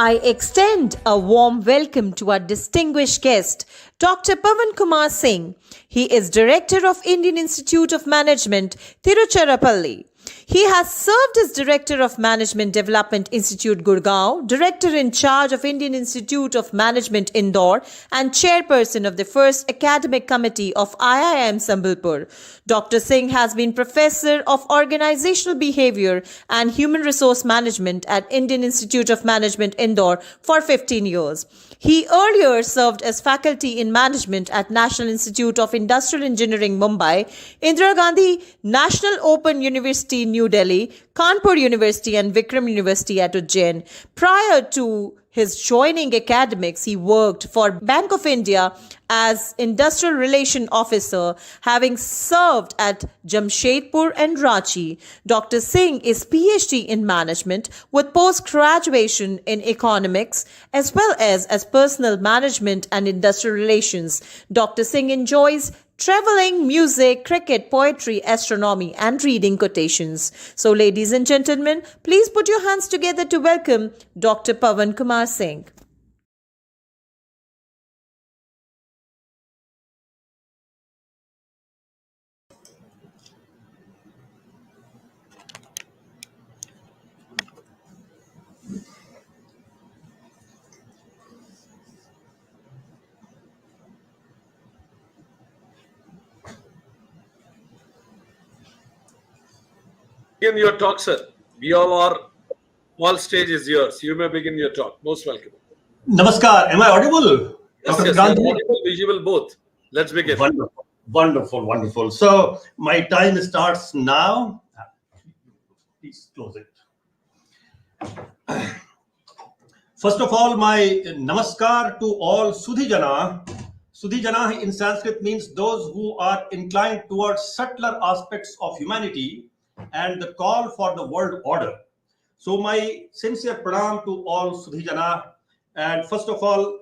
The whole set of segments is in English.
I extend a warm welcome to our distinguished guest, Dr. Pawan Singh. He is Director of Indian Institute of Management, Tiruchirappalli. He has served as Director of Management Development Institute, Gurgaon, Director in charge of Indian Institute of Management, Indore, and Chairperson of the first Academic Committee of IIM Sambalpur. Dr. Singh has been Professor of Organizational Behavior and Human Resource Management at Indian Institute of Management, Indore for 15 years. He earlier served as faculty in management at National Institute of Industrial Engineering, Mumbai, Indira Gandhi National Open University, New Delhi, Kanpur University, and Vikram University at Ujjain. Prior to his joining academics, he worked for Bank of India as Industrial Relation Officer, having served at Jamshedpur and Ranchi. Dr. Singh is PhD in Management with post-graduation in Economics as well as Personal Management and Industrial Relations. Dr. Singh enjoys traveling, music, cricket, poetry, astronomy, and reading quotations. So, ladies and gentlemen, please put your hands together to welcome Dr. Pawan Singh. Begin your talk, sir. All stage is yours. You may begin your talk. Most welcome. Namaskar. Am I audible? Yes, yes, audible, visual, both. Let's begin. Wonderful, wonderful, wonderful. So my time starts now. Please close it. First of all, my namaskar to all Sudhijana. Sudhijana in Sanskrit means those who are inclined towards subtler aspects of humanity and the call for the world order. So my sincere pranam to all Sudhijana. And first of all,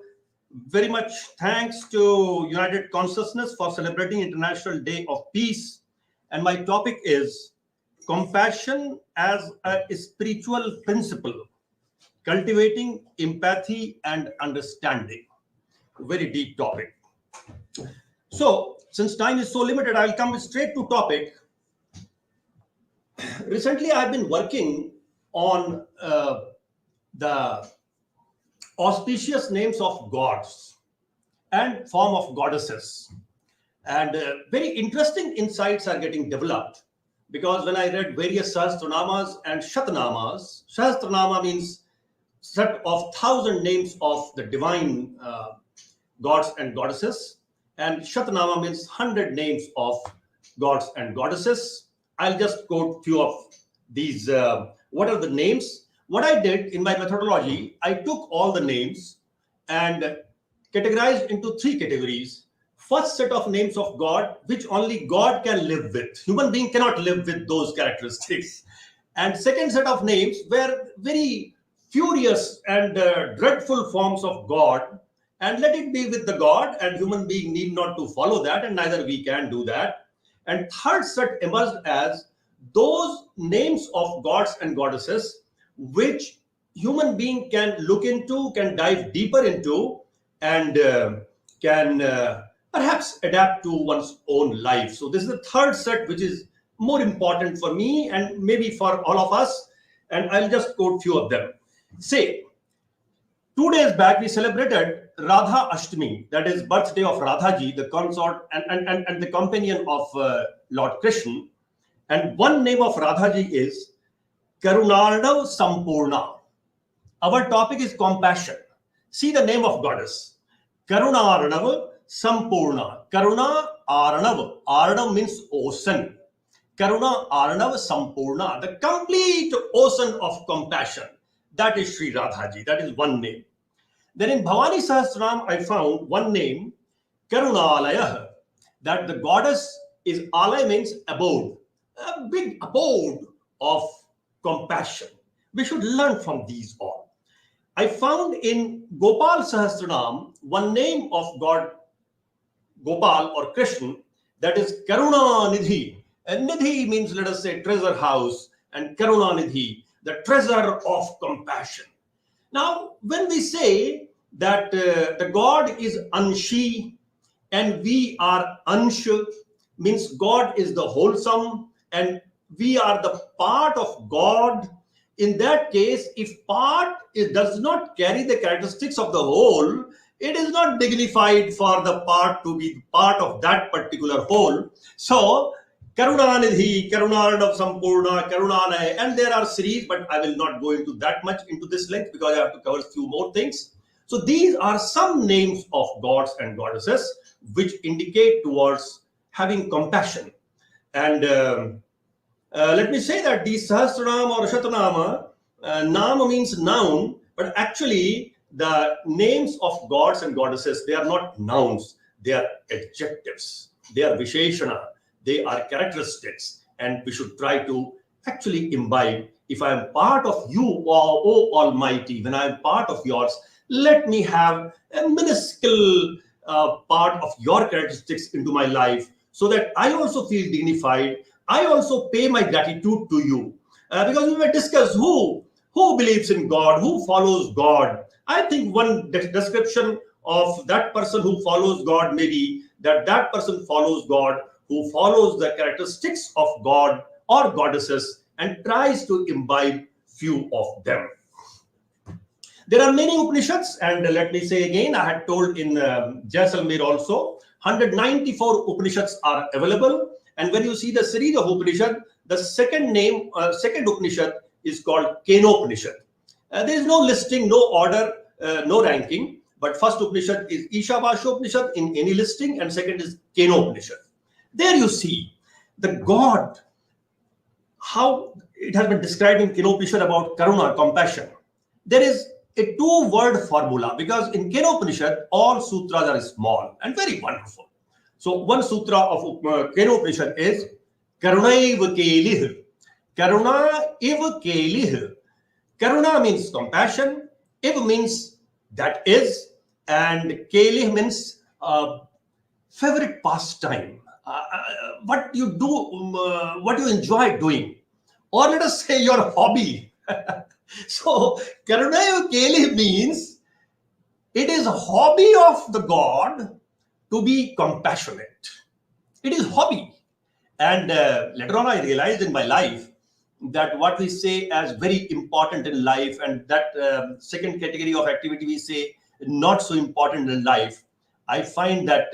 very much thanks to United Consciousness for celebrating International Day of Peace. And my topic is compassion as a spiritual principle, cultivating empathy and understanding. Very deep topic. So since time is so limited, I'll come straight to topic. Recently, I've been working on the auspicious names of gods and form of goddesses. And very interesting insights are getting developed, because when I read various Sahasranamas and Shatnamas, Sahasranama means set of 1,000 names of the divine gods and goddesses, and Shatnama means 100 names of gods and goddesses. I'll just quote few of these. What are the names? What I did in my methodology, I took all the names and categorized into 3 categories. First set of names of God, which only God can live with. Human being cannot live with those characteristics. And second set of names were very furious and dreadful forms of God. And let it be with the God, and human being need not to follow that, and neither we can do that. And third set emerged as those names of gods and goddesses which human being can look into, can dive deeper into, and can perhaps adapt to one's own life. So this is the third set, which is more important for me and maybe for all of us. And I'll just quote few of them. Say, 2 days back, we celebrated Radha Ashtami, that is birthday of Radhaji, the consort and the companion of Lord Krishna. And one name of Radhaji is Karunarnav Sampurna. Our topic is compassion. See the name of goddess. Karunarnav Sampurna. Karuna Arnav. Arnav means ocean. Karuna Arnav Sampurna. The complete ocean of compassion. That is Sri Radhaji. That is one name. Then in Bhavani Sahasranam, I found one name, Karunalaya. That the goddess is, Alaya means abode. A big abode of compassion. We should learn from these all. I found in Gopal Sahasranam one name of God, Gopal or Krishna, that is Karuna Nidhi. And Nidhi means, let us say, treasure house, and Karuna Nidhi, the treasure of compassion. Now, when we say that the God is Anshi and we are Ansh, means God is the wholesome and we are the part of God. In that case, if part does not carry the characteristics of the whole, it is not dignified for the part to be part of that particular whole. So, Karunanidhi, Karunarnav Sampurna, Karunanay, and there are series, but I will not go into that much into this length because I have to cover a few more things. So these are some names of gods and goddesses which indicate towards having compassion. And let me say that the Sahasranama or Shatanama, Nama means noun, but actually the names of gods and goddesses, they are not nouns, they are adjectives, they are Visheshana, they are characteristics, and we should try to actually imbibe. If I am part of you, O Almighty, when I am part of yours, let me have a minuscule part of your characteristics into my life so that I also feel dignified. I also pay my gratitude to you. Because we may discuss who believes in God, who follows God. I think one description of that person who follows God may be that that person follows God who follows the characteristics of God or goddesses and tries to imbibe few of them. There are many Upanishads, and let me say again, I had told in Jaisalmer also, 194 Upanishads are available. And when you see the series of Upanishad, the second Upanishad is called Kenopanishad. There is no listing, no order, no ranking. But first Upanishad is Ishavasya Upanishad in any listing, and second is Kenopanishad. There you see the God, how it has been described in Kenopanishad about Karuna, compassion. There is a two-word formula because in Kenopanishad, all sutras are small and very wonderful. So one sutra of Kenopanishad is Karunaiva Kelih. Karuna iva Kelih. Karuna means compassion. Iva means that is. And Kelih means favorite pastime. What you do, what you enjoy doing. Or let us say your hobby. So Karunaiva Kelih means it is a hobby of the God to be compassionate. It is hobby. And later on, I realized in my life that what we say as very important in life, and that second category of activity we say not so important in life, I find that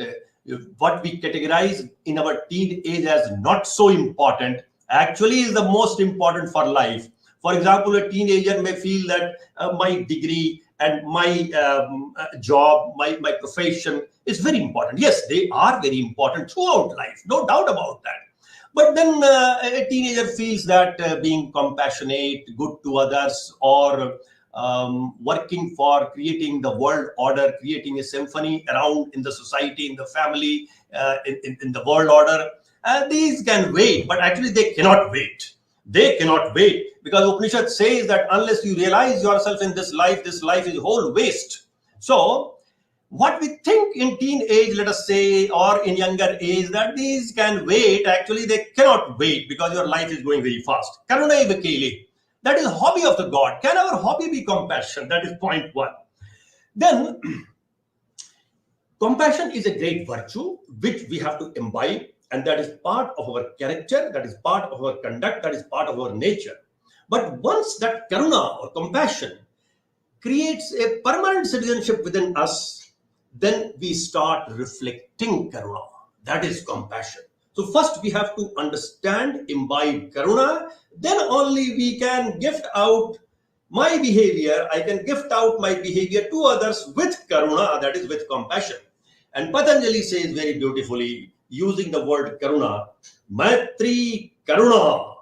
what we categorize in our teen age as not so important actually is the most important for life. For example, a teenager may feel that my degree and my job, my profession is very important. Yes, they are very important throughout life, no doubt about that. But then a teenager feels that being compassionate, good to others, or working for creating the world order, creating a symphony around in the society, in the family, in the world order, these can wait, but actually they cannot wait. They cannot wait because Upanishad says that unless you realize yourself in this life is whole waste. So what we think in teen age, let us say, or in younger age, that these can wait, actually they cannot wait because your life is going very fast. Karuna Ivakeli. That is hobby of the God. Can our hobby be compassion? That is point one. Then compassion is a great virtue which we have to imbibe, and that is part of our character, that is part of our conduct, that is part of our nature. But once that karuna or compassion creates a permanent citizenship within us, then we start reflecting karuna. That is compassion. So first we have to understand, imbibe karuna, then only we can gift out my behavior. I can gift out my behavior to others with karuna, that is with compassion. And Patanjali says very beautifully, using the word karuna, Maitri karuna,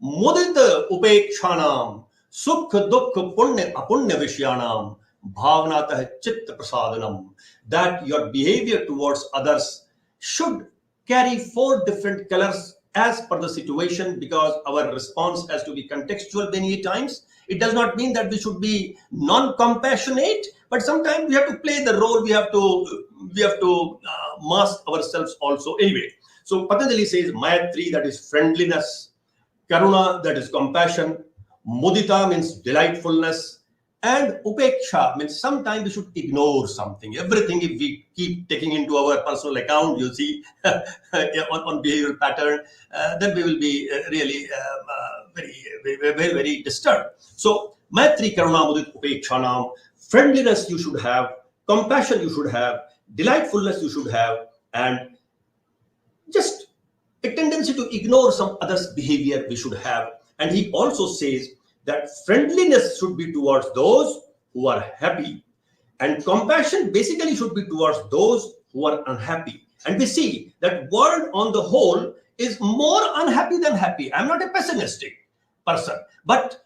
mudita upekshanam, sukha dukha punya apunya vishyanam, bhavanatah chitta prasadanam, that your behavior towards others should carry 4 different colors as per the situation, because our response has to be contextual many times. It does not mean that we should be non-compassionate, but sometimes we have to play the role. We have to mask ourselves also. Anyway, so Patanjali says Maitri, that is friendliness, Karuna, that is compassion, Mudita means delightfulness, And upeksha means sometimes we should ignore something. Everything, if we keep taking into our personal account, you see, on behavioral pattern, then we will be really very disturbed. So, maitri, karuna, mudit, upekshanam, friendliness you should have, compassion you should have, delightfulness you should have, and just a tendency to ignore some others' behavior we should have. And he also says that friendliness should be towards those who are happy, and compassion basically should be towards those who are unhappy. And we see that world on the whole is more unhappy than happy. I'm not a pessimistic person, but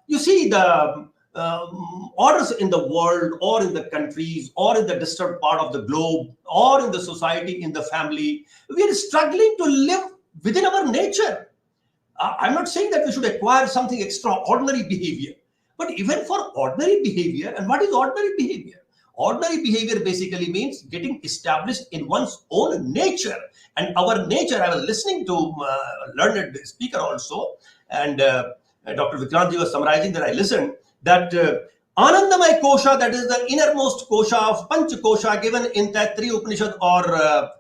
you see the orders in the world, or in the countries, or in the distant part of the globe, or in the society, in the family, we are struggling to live within our nature. I'm not saying that we should acquire something extraordinary behavior, but even for ordinary behavior, and what is ordinary behavior? Ordinary behavior basically means getting established in one's own nature. And our nature, I was listening to a learned speaker also, and Dr. Vikrantji was summarizing that I listened, that Anandamay Kosha, that is the innermost kosha of Panch Kosha given in Taittiriya Upanishad or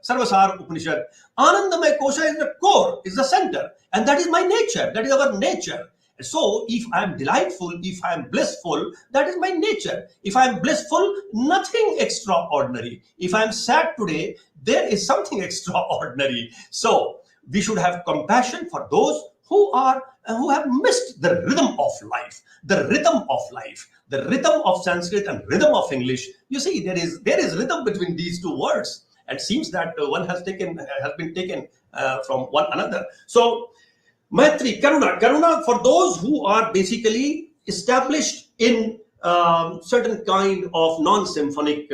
Sarvasar Upanishad. Anandamay Kosha is the core, is the center, and that is my nature, that is our nature. So if I am delightful, if I am blissful, that is my nature. If I am blissful, nothing extraordinary. If I am sad today, there is something extraordinary. So we should have compassion for those who have missed the rhythm of life, the rhythm of Sanskrit and rhythm of English. You see, there is rhythm between these two words, and seems that one has been taken from one another. So maitri, karuna for those who are basically established in certain kind of non-symphonic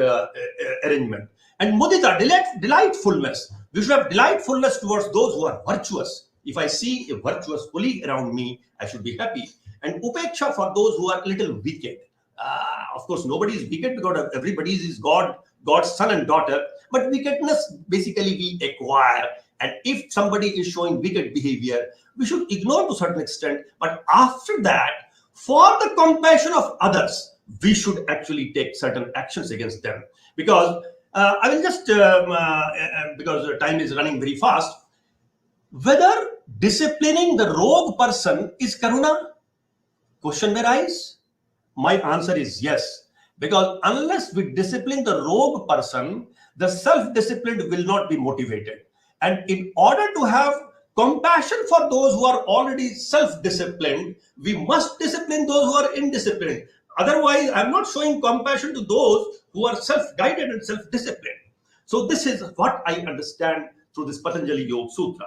arrangement, and mudita, delightfulness. We should have delightfulness towards those who are virtuous. If I see a virtuous colleague around me, I should be happy. And upeksha for those who are a little wicked. Of course, nobody is wicked because everybody is God's son and daughter. But wickedness basically we acquire. And if somebody is showing wicked behavior, we should ignore to a certain extent. But after that, for the compassion of others, we should actually take certain actions against them. Because I will just, because time is running very fast, whether disciplining the rogue person is karuna? Question may rise. My answer is yes. Because unless we discipline the rogue person, the self-disciplined will not be motivated. And in order to have compassion for those who are already self-disciplined, we must discipline those who are indisciplined. Otherwise, I'm not showing compassion to those who are self-guided and self-disciplined. So this is what I understand through this Patanjali Yoga Sutra.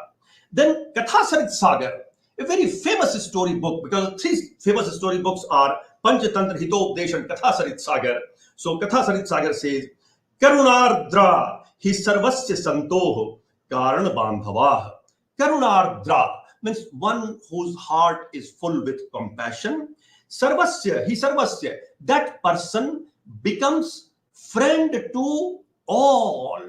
Then Kathasarit Sagar, a very famous story book, because three famous story books are Panchatantra Hitopdesh and Kathasarit Sagar. So Kathasarit Sagar says, Karunardra hi sarvasya santoh karana bandhavah. Karunardra means one whose heart is full with compassion. Sarvasya, hi sarvasya, that person becomes friend to all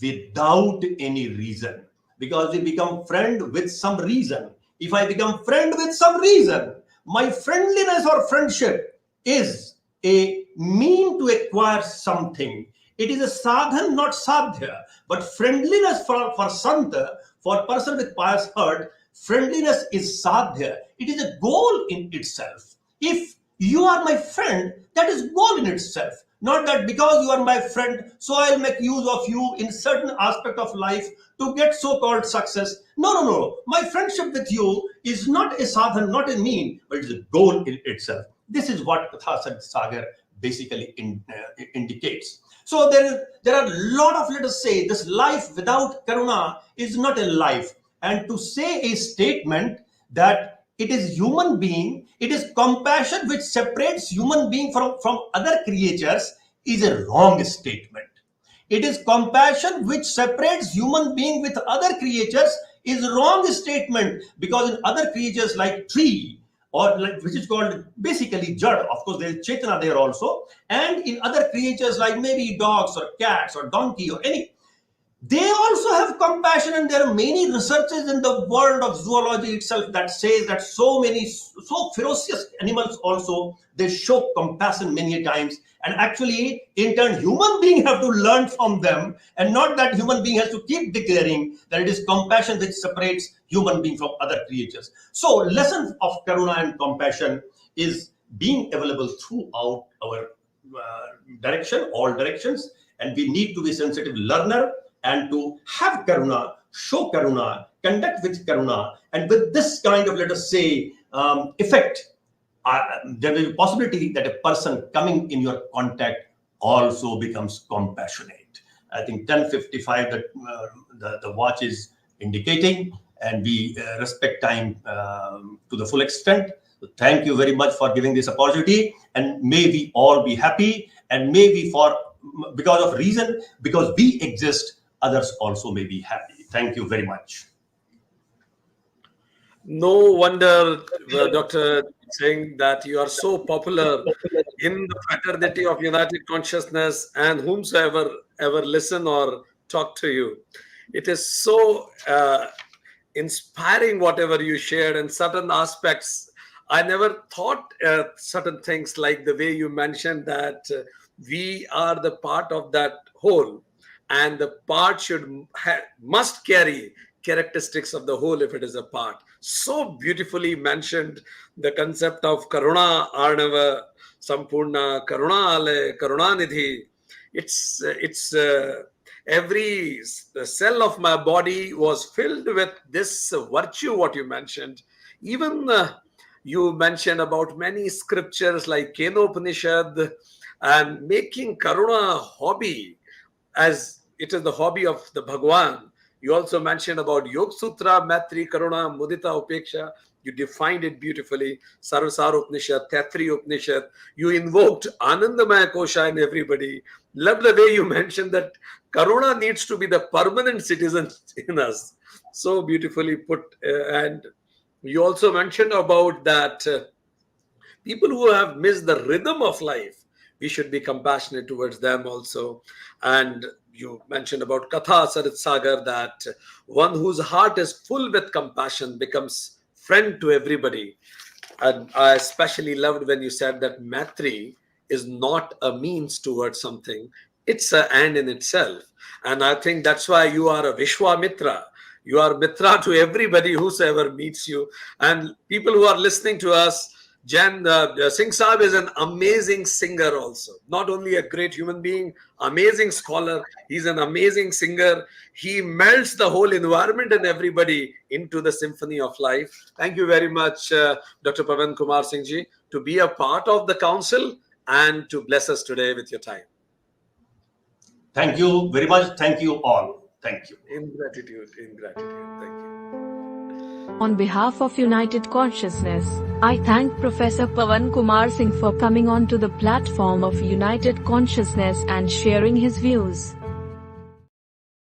without any reason. Because we become friend with some reason. If I become friend with some reason, my friendliness or friendship is a mean to acquire something. It is a sadhan, not sadhya. But friendliness for santa, for person with pious heart, friendliness is sadhya. It is a goal in itself. If you are my friend, that is goal in itself. Not that because you are my friend, so I'll make use of you in certain aspect of life to get so-called success. No. My friendship with you is not a sadhan, not a mean, but it's a goal in itself. This is what Kathasarit Sagar basically indicates. So there are a lot of, let us say, this life without karuna is not a life. And to say a statement that it is human being, it is compassion which separates human being from other creatures is a wrong statement. It is compassion which separates human being with other creatures is wrong statement, because in other creatures like tree, or like, which is called basically jad, of course there is chetana there also, and in other creatures like maybe dogs or cats or donkey or any, they also have compassion, and there are many researches in the world of zoology itself that says that so ferocious animals also, they show compassion many times, and actually in turn human being have to learn from them, and not that human being has to keep declaring that it is compassion which separates human being from other creatures. So lesson of karuna and compassion is being available throughout our all directions, and we need to be sensitive learner and to have karuna, show karuna, conduct with karuna, and with this kind of, let us say, effect, there will be possibility that a person coming in your contact also becomes compassionate. I think 10:55 that the watch is indicating, and we respect time to the full extent. So thank you very much for giving this opportunity, and may we all be happy, and may we because we exist, others also may be happy. Thank you very much. No wonder, Dr. Singh, that you are so popular in the fraternity of United Consciousness, and whomsoever ever listen or talk to you. It is so inspiring whatever you shared, and certain aspects. I never thought certain things like the way you mentioned that we are the part of that whole, and the part must carry characteristics of the whole if it is a part. So beautifully mentioned the concept of Karuna Arnava Sampurna Karuna Ale Karuna Nidhi. It's every cell of my body was filled with this virtue, what you mentioned. Even you mentioned about many scriptures like Kenopanishad, and making Karuna a hobby, as it is the hobby of the Bhagwan. You also mentioned about Yog Sutra, Maitri, Karuna, Mudita, Upeksha. You defined it beautifully. Sarvasara Upanishad, Taitri Upanishad. You invoked Anandamaya Kosha in everybody. Love the way you mentioned that Karuna needs to be the permanent citizen in us. So beautifully put. And you also mentioned about that people who have missed the rhythm of life, we should be compassionate towards them also. And you mentioned about Katha Sarit Sagar, that one whose heart is full with compassion becomes friend to everybody. And I especially loved when you said that Maitri is not a means towards something, it's an end in itself. And I think that's why you are a Vishwamitra. You are Mitra to everybody whosoever meets you. And people who are listening to us, Jan Singh Saab is an amazing singer also. Not only a great human being, amazing scholar, he's an amazing singer. He melts the whole environment and everybody into the symphony of life. Thank you very much, Dr. Pawan Kumar Singh ji, to be a part of the council and to bless us today with your time. Thank you very much. Thank you all. Thank you. In gratitude. Thank you. On behalf of United Consciousness, I thank Professor Pawan Kumar Singh for coming on to the platform of United Consciousness and sharing his views.